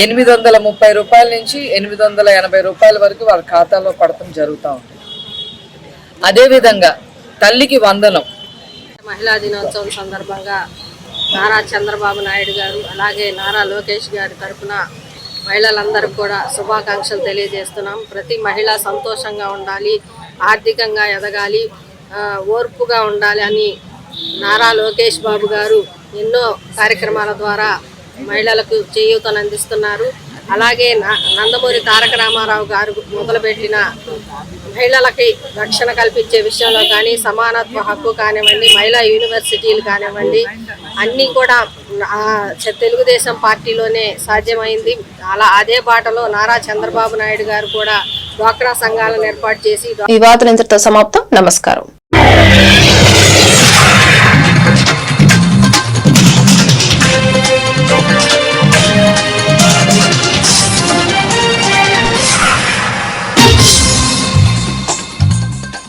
830 రూపాయల నుంచి 880 రూపాయల వరకు వాళ్ళ ఖాతాలో పడటం జరుగుతూ ఉంది. అదేవిధంగా తల్లికి వందనం మహిళా దినోత్సవం సందర్భంగా నారా చంద్రబాబు నాయుడు గారు అలాగే నారా లోకేష్ గారి తరఫున మహిళలందరికీ కూడా శుభాకాంక్షలు తెలియజేస్తున్నాం. ప్రతి మహిళ సంతోషంగా ఉండాలి, ఆర్థికంగా ఎదగాలి, ఓర్పుగా ఉండాలి అని నారా లోకేష్ బాబు గారు ఎన్నో కార్యక్రమాల ద్వారా మహిళలకు చేయూతను అందిస్తున్నారు. అలాగే నందమూరి తారక రామారావు గారు మొదలుపెట్టిన మహిళలకి రక్షణ కల్పించే విషయంలో కానీ, సమానత్వ హక్కు కానివ్వండి, మహిళా యూనివర్సిటీలు కానివ్వండి, అన్నీ కూడా తెలుగుదేశం పార్టీలోనే సాధ్యమైంది. అదే బాటలో నారా చంద్రబాబు నాయుడు గారు కూడా డ్వాక్రా సంఘాలను ఏర్పాటు చేసి ఈ వార్తలు ఇంతటితో సమాప్తం. నమస్కారం.